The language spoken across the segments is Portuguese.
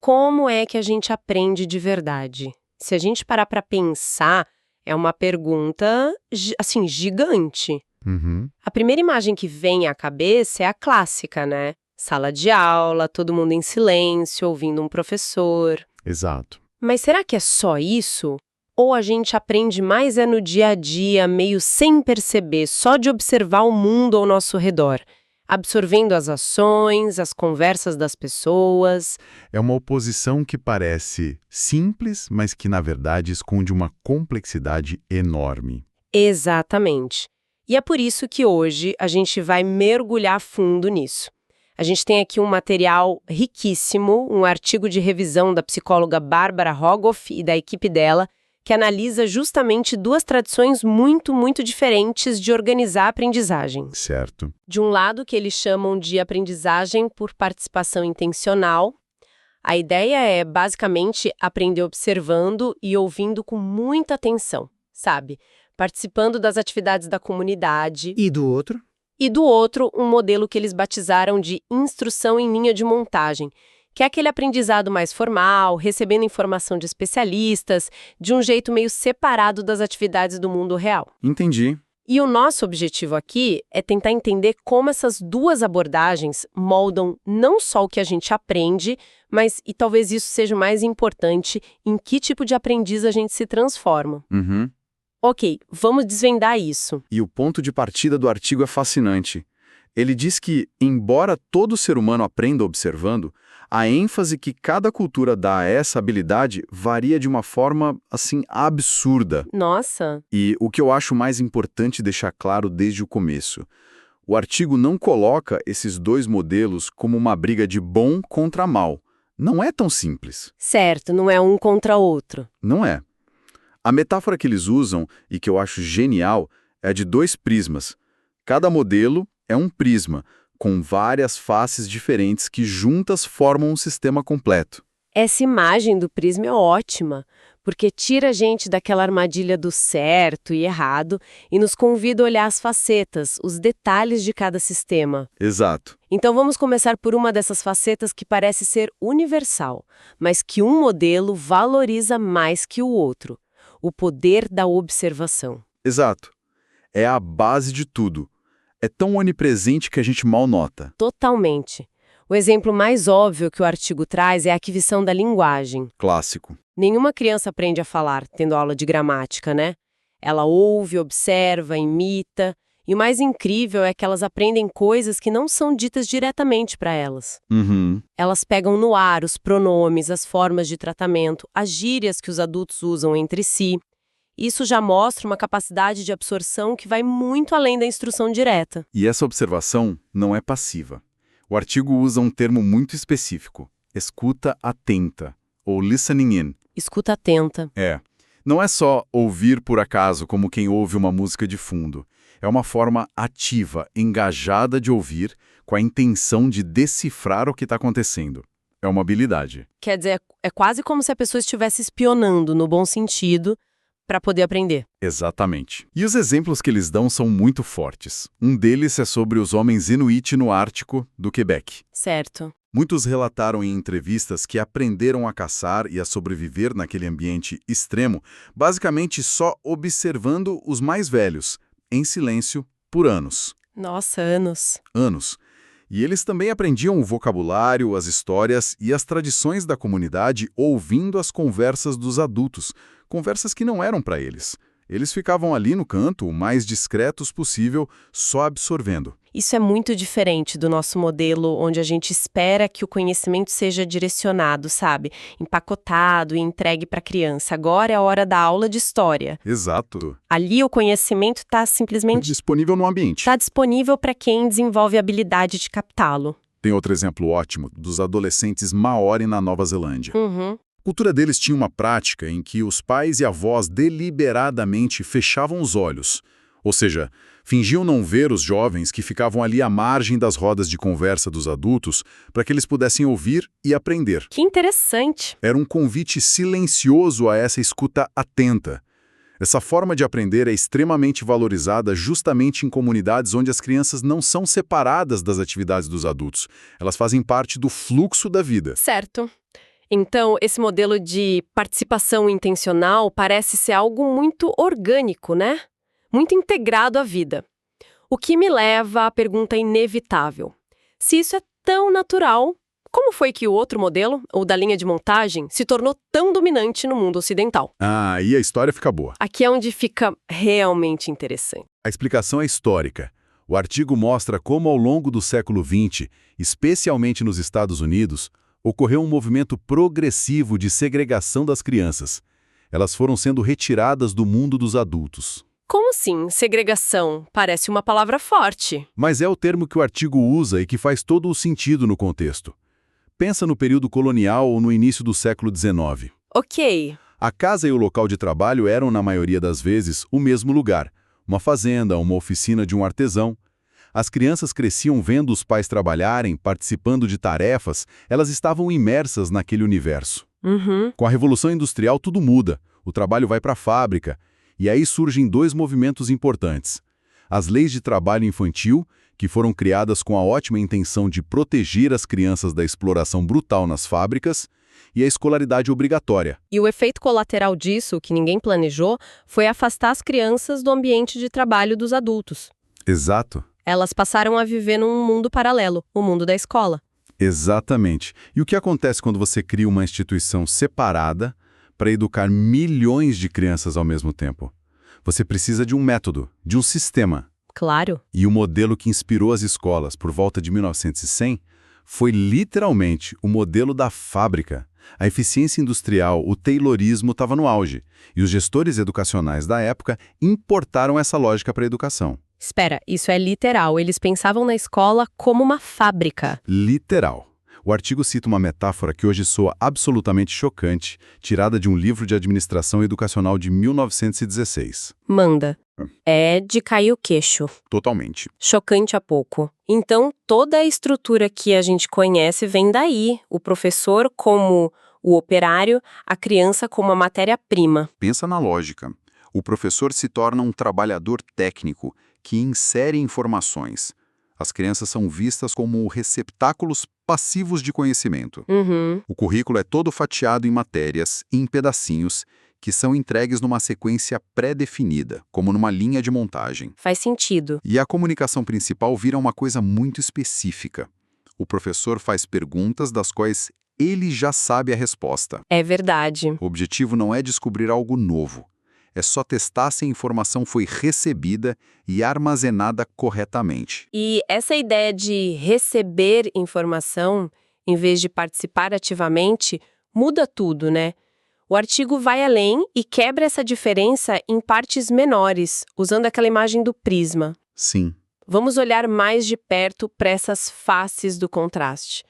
como é que a gente aprende de verdade? Se a gente parar para pensar, é uma pergunta, assim, gigante. Uhum. A primeira imagem que vem à cabeça é a clássica, né? Sala de aula, todo mundo em silêncio, ouvindo um professor. Exato. Mas será que é só isso? Ou a gente aprende mais no dia a dia, meio sem perceber, só de observar o mundo ao nosso redor, absorvendo as ações, as conversas das pessoas? É uma oposição que parece simples, mas que, na verdade, esconde uma complexidade enorme. Exatamente. E é por isso que hoje a gente vai mergulhar fundo nisso. A gente tem aqui um material riquíssimo, um artigo de revisão da psicóloga Bárbara Rogoff e da equipe dela, que analisa justamente duas tradições muito diferentes de organizar a aprendizagem. Certo. De um lado, que eles chamam de aprendizagem por participação intencional. A ideia é, basicamente, aprender observando e ouvindo com muita atenção, sabe? Participando das atividades da comunidade. E do outro? E do outro, um modelo que eles batizaram de instrução em linha de montagem, que é aquele aprendizado mais formal, recebendo informação de especialistas, de um jeito meio separado das atividades do mundo real. Entendi. E o nosso objetivo aqui é tentar entender como essas duas abordagens moldam não só o que a gente aprende, mas, e talvez isso seja o mais importante, em que tipo de aprendiz a gente se transforma. Uhum. Ok, vamos desvendar isso. E o ponto de partida do artigo é fascinante. Ele diz que, embora todo ser humano aprenda observando, a ênfase que cada cultura dá a essa habilidade varia de uma forma, assim, absurda. Nossa! E o que eu acho mais importante deixar claro desde o começo, o artigo não coloca esses dois modelos como uma briga de bom contra mal. Não é tão simples. Certo, não é um contra outro. Não é. A metáfora que eles usam, e que eu acho genial, é a de dois prismas. Cada modelo é um prisma, com várias faces diferentes que juntas formam um sistema completo. Essa imagem do prisma é ótima, porque tira a gente daquela armadilha do certo e errado e nos convida a olhar as facetas, os detalhes de cada sistema. Exato. Então vamos começar por uma dessas facetas que parece ser universal, mas que um modelo valoriza mais que o outro: o poder da observação. Exato. É a base de tudo. É tão onipresente que a gente mal nota. Totalmente. O exemplo mais óbvio que o artigo traz é a aquisição da linguagem. Clássico. Nenhuma criança aprende a falar tendo aula de gramática, né? Ela ouve, observa, imita, e o mais incrível é que elas aprendem coisas que não são ditas diretamente para elas. Uhum. Elas pegam no ar os pronomes, as formas de tratamento, as gírias que os adultos usam entre si. Isso já mostra uma capacidade de absorção que vai muito além da instrução direta. E essa observação não é passiva. O artigo usa um termo muito específico: escuta atenta, ou listening in. Escuta atenta. Não é só ouvir por acaso, como quem ouve uma música de fundo. É uma forma ativa, engajada de ouvir, com a intenção de decifrar o que está acontecendo. É uma habilidade. Quer dizer, é quase como se a pessoa estivesse espionando, no bom sentido, para poder aprender. Exatamente. E os exemplos que eles dão são muito fortes. Um deles é sobre os homens Inuit no Ártico, do Quebec. Certo. Muitos relataram em entrevistas que aprenderam a caçar e a sobreviver naquele ambiente extremo, basicamente só observando os mais velhos, em silêncio, por anos. Nossa, anos. Anos. E eles também aprendiam o vocabulário, as histórias e as tradições da comunidade ouvindo as conversas dos adultos, conversas que não eram para eles. Eles ficavam ali no canto, o mais discretos possível, só absorvendo. Isso é muito diferente do nosso modelo, onde a gente espera que o conhecimento seja direcionado, sabe? Empacotado e entregue para a criança. Agora é a hora da aula de história. Exato. Ali o conhecimento está simplesmente... Disponível no ambiente. Está disponível para quem desenvolve a habilidade de captá-lo. Tem outro exemplo ótimo, dos adolescentes Maori na Nova Zelândia. Uhum. A cultura deles tinha uma prática em que os pais e avós deliberadamente fechavam os olhos, ou seja, fingiam não ver os jovens que ficavam ali à margem das rodas de conversa dos adultos para que eles pudessem ouvir e aprender. Que interessante! Era um convite silencioso a essa escuta atenta. Essa forma de aprender é extremamente valorizada justamente em comunidades onde as crianças não são separadas das atividades dos adultos. Elas fazem parte do fluxo da vida. Certo. Então, esse modelo de participação intencional parece ser algo muito orgânico, né? Muito integrado à vida. O que me leva à pergunta inevitável. Se isso é tão natural, como foi que o outro modelo, o da linha de montagem, se tornou tão dominante no mundo ocidental? Ah, aí a história fica boa. Aqui é onde fica realmente interessante. A explicação é histórica. O artigo mostra como, ao longo do século XX, especialmente nos Estados Unidos, ocorreu um movimento progressivo de segregação das crianças. Elas foram sendo retiradas do mundo dos adultos. Como assim, segregação? Parece uma palavra forte. Mas é o termo que o artigo usa e que faz todo o sentido no contexto. Pensa no período colonial ou no início do século XIX. Ok. A casa e o local de trabalho eram, na maioria das vezes, o mesmo lugar. Uma fazenda, uma oficina de um artesão. As crianças cresciam vendo os pais trabalharem, participando de tarefas, elas estavam imersas naquele universo. Com a Revolução Industrial tudo muda, o trabalho vai para a fábrica, e aí surgem dois movimentos importantes. As leis de trabalho infantil, que foram criadas com a ótima intenção de proteger as crianças da exploração brutal nas fábricas, e a escolaridade obrigatória. E o efeito colateral disso, que ninguém planejou, foi afastar as crianças do ambiente de trabalho dos adultos. Exato. Elas passaram a viver num mundo paralelo, o mundo da escola. Exatamente. E o que acontece quando você cria uma instituição separada para educar milhões de crianças ao mesmo tempo? Você precisa de um método, de um sistema. Claro. E o modelo que inspirou as escolas por volta de 1900 foi literalmente o modelo da fábrica. A eficiência industrial, o taylorismo estava no auge, e os gestores educacionais da época importaram essa lógica para a educação. Espera, isso é literal. Eles pensavam na escola como uma fábrica. Literal. O artigo cita uma metáfora que hoje soa absolutamente chocante, tirada de um livro de administração educacional de 1916. Manda. É de cair o queixo. Totalmente. Chocante a pouco. Então, toda a estrutura que a gente conhece vem daí. O professor como o operário, a criança como a matéria-prima. Pensa na lógica. O professor se torna um trabalhador técnico que insere informações. As crianças são vistas como receptáculos passivos de conhecimento. O currículo é todo fatiado em matérias, em pedacinhos, que são entregues numa sequência pré-definida, como numa linha de montagem. Faz sentido. E a comunicação principal vira uma coisa muito específica. O professor faz perguntas das quais ele já sabe a resposta. É verdade. O objetivo não é descobrir algo novo. É só testar se a informação foi recebida e armazenada corretamente. E essa ideia de receber informação, em vez de participar ativamente, muda tudo, né? O artigo vai além e quebra essa diferença em partes menores, usando aquela imagem do prisma. Sim. Vamos olhar mais de perto para essas faces do contraste.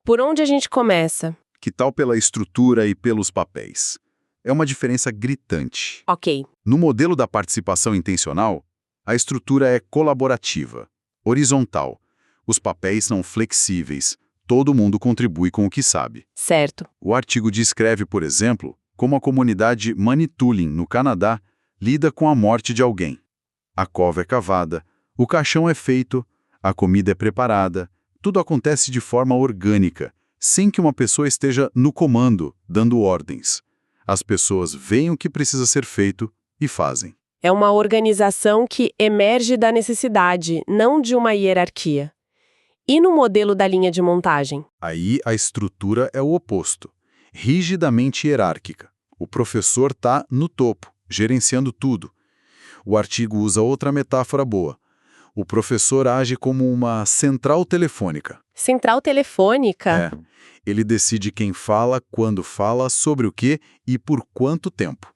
Por onde a gente começa? Que tal pela estrutura e pelos papéis? É uma diferença gritante. Ok. No modelo da participação intencional, a estrutura é colaborativa, horizontal. Os papéis são flexíveis. Todo mundo contribui com o que sabe. Certo. O artigo descreve, por exemplo, como a comunidade Manitoulin, no Canadá, lida com a morte de alguém. A cova é cavada, o caixão é feito, a comida é preparada, tudo acontece de forma orgânica, sem que uma pessoa esteja no comando, dando ordens. As pessoas veem o que precisa ser feito e fazem. É uma organização que emerge da necessidade, não de uma hierarquia. E no modelo da linha de montagem? Aí a estrutura é o oposto, rigidamente hierárquica. O professor está no topo, gerenciando tudo. O artigo usa outra metáfora boa. O professor age como uma central telefônica. Central telefônica? É. Ele decide quem fala, quando fala, sobre o quê e por quanto tempo.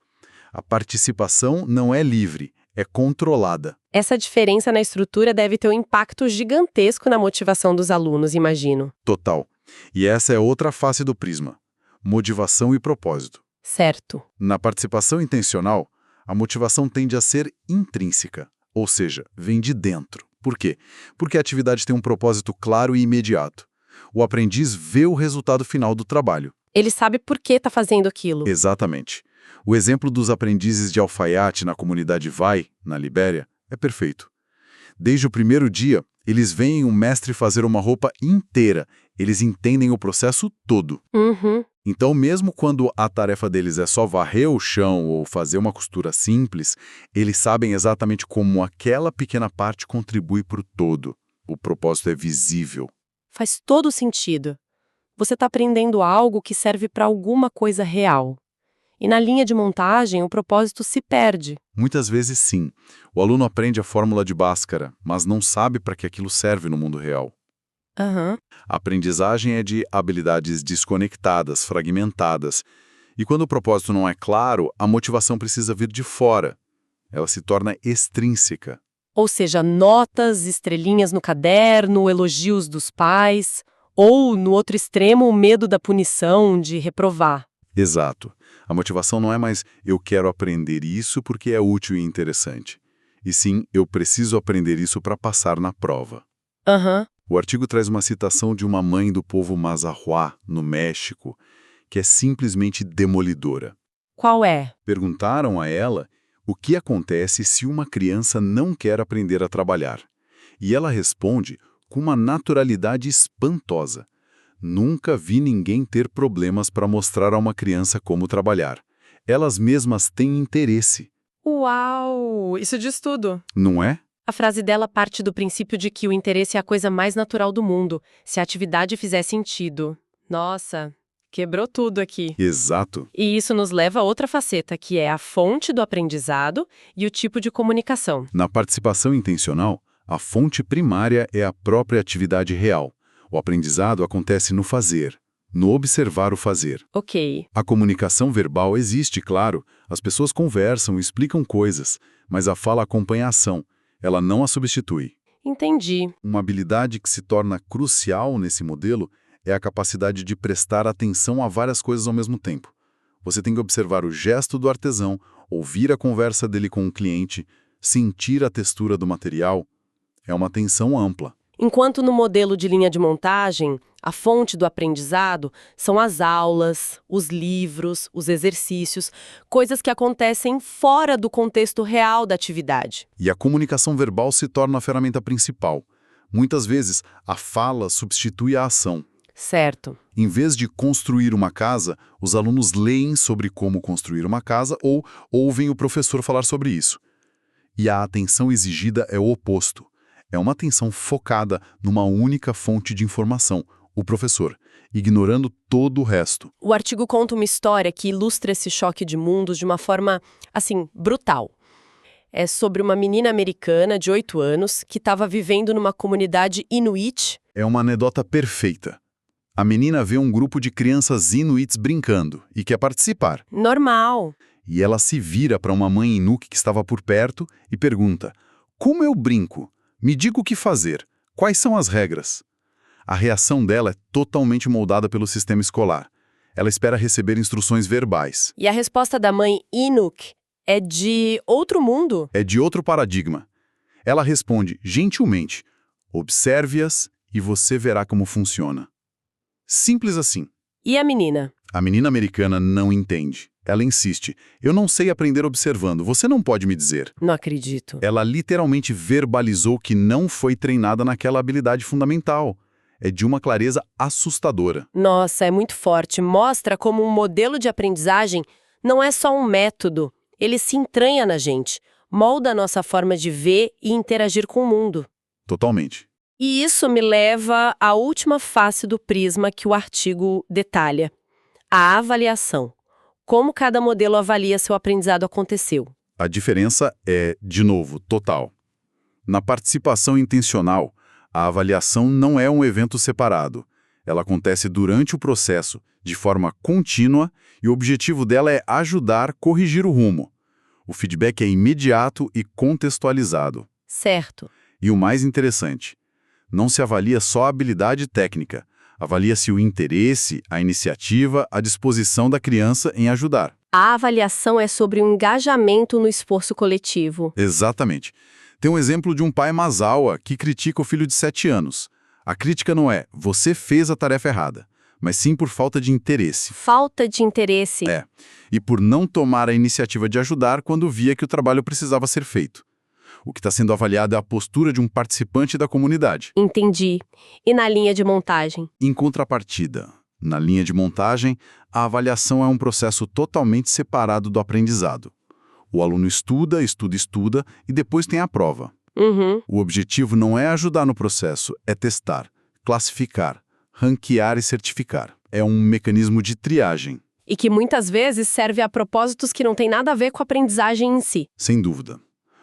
A participação não é livre, é controlada. Essa diferença na estrutura deve ter um impacto gigantesco na motivação dos alunos, imagino. Total. E essa é outra face do prisma. Motivação e propósito. Certo. Na participação intencional, a motivação tende a ser intrínseca, ou seja, vem de dentro. Por quê? Porque a atividade tem um propósito claro e imediato. O aprendiz vê o resultado final do trabalho. Ele sabe por que está fazendo aquilo. Exatamente. O exemplo dos aprendizes de alfaiate na comunidade Vai, na Libéria, é perfeito. Desde o primeiro dia, eles veem um mestre fazer uma roupa inteira. Eles entendem o processo todo. Então, mesmo quando a tarefa deles é só varrer o chão ou fazer uma costura simples, eles sabem exatamente como aquela pequena parte contribui para o todo. O propósito é visível. Faz todo sentido. Você está aprendendo algo que serve para alguma coisa real. E na linha de montagem, o propósito se perde. Muitas vezes, sim. O aluno aprende a fórmula de Bhaskara, mas não sabe para que aquilo serve no mundo real. Aham. A aprendizagem é de habilidades desconectadas, fragmentadas. E quando o propósito não é claro, a motivação precisa vir de fora. Ela se torna extrínseca. Ou seja, notas, estrelinhas no caderno, elogios dos pais, ou, no outro extremo, o medo da punição, de reprovar. Exato. A motivação não é mais eu quero aprender isso porque é útil e interessante. E sim, eu preciso aprender isso para passar na prova. Aham. O artigo traz uma citação de uma mãe do povo Mazahua, no México, que é simplesmente demolidora. Qual é? Perguntaram a ela o que acontece se uma criança não quer aprender a trabalhar. E ela responde com uma naturalidade espantosa. Nunca vi ninguém ter problemas para mostrar a uma criança como trabalhar. Elas mesmas têm interesse. Uau! Isso diz tudo. Não é? A frase dela parte do princípio de que o interesse é a coisa mais natural do mundo, se a atividade fizer sentido. Nossa, quebrou tudo aqui. Exato. E isso nos leva a outra faceta, que é a fonte do aprendizado e o tipo de comunicação. Na participação intencional, a fonte primária é a própria atividade real. O aprendizado acontece no fazer, no observar o fazer. Ok. A comunicação verbal existe, claro. As pessoas conversam, explicam coisas, mas a fala acompanha a ação. Ela não a substitui. Entendi. Uma habilidade que se torna crucial nesse modelo é a capacidade de prestar atenção a várias coisas ao mesmo tempo. Você tem que observar o gesto do artesão, ouvir a conversa dele com o cliente, sentir a textura do material. É uma atenção ampla. Enquanto no modelo de linha de montagem, a fonte do aprendizado são as aulas, os livros, os exercícios, coisas que acontecem fora do contexto real da atividade. E a comunicação verbal se torna a ferramenta principal. Muitas vezes, a fala substitui a ação. Certo. Em vez de construir uma casa, os alunos leem sobre como construir uma casa ou ouvem o professor falar sobre isso. E a atenção exigida é o oposto. É uma atenção focada numa única fonte de informação, o professor, ignorando todo o resto. O artigo conta uma história que ilustra esse choque de mundos de uma forma, assim, brutal. É sobre uma menina americana de 8 anos que estava vivendo numa comunidade inuit. É uma anedota perfeita. A menina vê um grupo de crianças inuits brincando e quer participar. Normal. E ela se vira para uma mãe inuk que estava por perto e pergunta: "Como eu brinco? Me diga o que fazer. Quais são as regras?" A reação dela é totalmente moldada pelo sistema escolar. Ela espera receber instruções verbais. E a resposta da mãe Inuk é de outro mundo. É de outro paradigma. Ela responde gentilmente: "Observe-as e você verá como funciona." Simples assim. E a menina? A menina americana não entende. Ela insiste: "Eu não sei aprender observando, você não pode me dizer." Não acredito. Ela literalmente verbalizou que não foi treinada naquela habilidade fundamental. É de uma clareza assustadora. Nossa, é muito forte. Mostra como um modelo de aprendizagem não é só um método. Ele se entranha na gente, molda a nossa forma de ver e interagir com o mundo. Totalmente. E isso me leva à última face do prisma que o artigo detalha: a avaliação. Como cada modelo avalia se o aprendizado aconteceu. A diferença é, de novo, total. Na participação intencional, a avaliação não é um evento separado. Ela acontece durante o processo, de forma contínua, e o objetivo dela é ajudar a corrigir o rumo. O feedback é imediato e contextualizado. Certo. E o mais interessante, não se avalia só a habilidade técnica, avalia-se o interesse, a iniciativa, a disposição da criança em ajudar. A avaliação é sobre o engajamento no esforço coletivo. Exatamente. Tem um exemplo de um pai Mazawa que critica o filho de 7 anos. A crítica não é "você fez a tarefa errada", mas sim por falta de interesse. Falta de interesse. É, e por não tomar a iniciativa de ajudar quando via que o trabalho precisava ser feito. O que está sendo avaliado é a postura de um participante da comunidade. Entendi. E na linha de montagem? Em contrapartida, Na linha de montagem, a avaliação é um processo totalmente separado do aprendizado. O aluno estuda, estuda, estuda e depois tem a prova. Uhum. O objetivo não é ajudar no processo, é testar, classificar, ranquear e certificar. É um mecanismo de triagem. E que muitas vezes serve a propósitos que não têm nada a ver com a aprendizagem em si. Sem dúvida.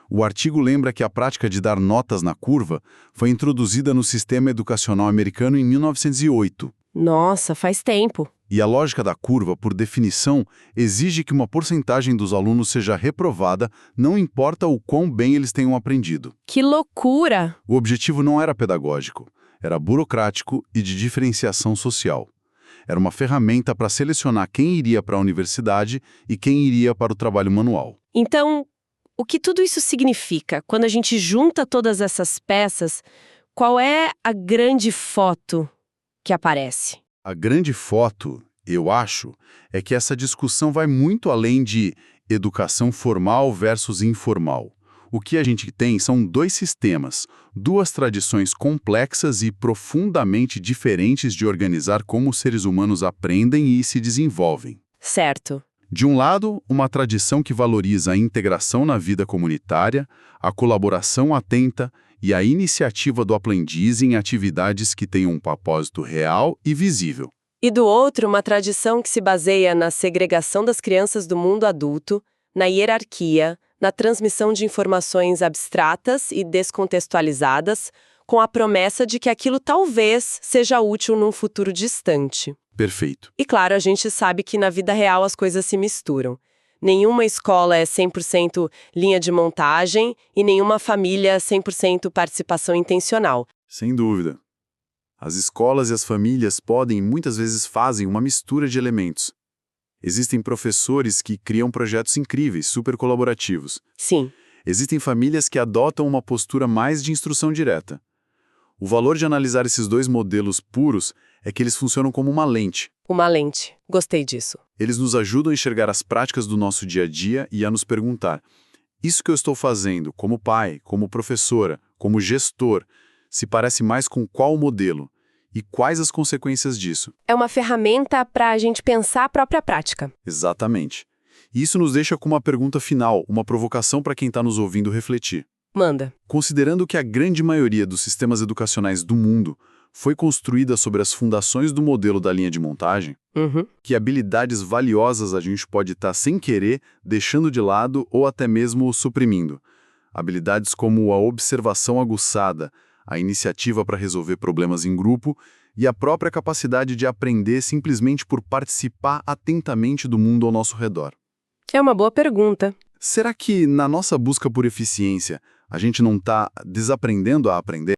O artigo lembra que a prática de dar notas na curva foi introduzida no sistema educacional americano em 1908. Nossa, faz tempo. E a lógica da curva, por definição, exige que uma porcentagem dos alunos seja reprovada, não importa o quão bem eles tenham aprendido. Que loucura! O objetivo não era pedagógico, era burocrático e de diferenciação social. Era uma ferramenta para selecionar quem iria para a universidade e quem iria para o trabalho manual. Então, o que tudo isso significa? Quando a gente junta todas essas peças, qual é a grande foto que aparece? A grande foto, eu acho, é que essa discussão vai muito além de educação formal versus informal. O que a gente tem são dois sistemas, duas tradições complexas e profundamente diferentes de organizar como os seres humanos aprendem e se desenvolvem. Certo. De um lado, uma tradição que valoriza a integração na vida comunitária, a colaboração atenta e a iniciativa do aprendiz em atividades que tenham um propósito real e visível. E do outro, uma tradição que se baseia na segregação das crianças do mundo adulto, na hierarquia, na transmissão de informações abstratas e descontextualizadas, com a promessa de que aquilo talvez seja útil num futuro distante. Perfeito. E claro, a gente sabe que na vida real as coisas se misturam. Nenhuma escola é 100% linha de montagem e nenhuma família é 100% participação intencional. Sem dúvida. As escolas e as famílias podem e muitas vezes fazem uma mistura de elementos. Existem professores que criam projetos incríveis, super colaborativos. Sim. Existem famílias que adotam uma postura mais de instrução direta. O valor de analisar esses dois modelos puros é que eles funcionam como uma lente. Uma lente. Gostei disso. Eles nos ajudam a enxergar as práticas do nosso dia a dia e a nos perguntar: isso que eu estou fazendo como pai, como professora, como gestor, se parece mais com qual modelo? E quais as consequências disso? É uma ferramenta para a gente pensar a própria prática. Exatamente. E isso nos deixa com uma pergunta final, uma provocação para quem está nos ouvindo refletir. Manda. Considerando que a grande maioria dos sistemas educacionais do mundo foi construída sobre as fundações do modelo da linha de montagem, Uhum. que habilidades valiosas a gente pode estar sem querer deixando de lado ou até mesmo suprimindo. Habilidades como a observação aguçada, a iniciativa para resolver problemas em grupo e a própria capacidade de aprender simplesmente por participar atentamente do mundo ao nosso redor. É uma boa pergunta. Será que, na nossa busca por eficiência, a gente não está desaprendendo a aprender?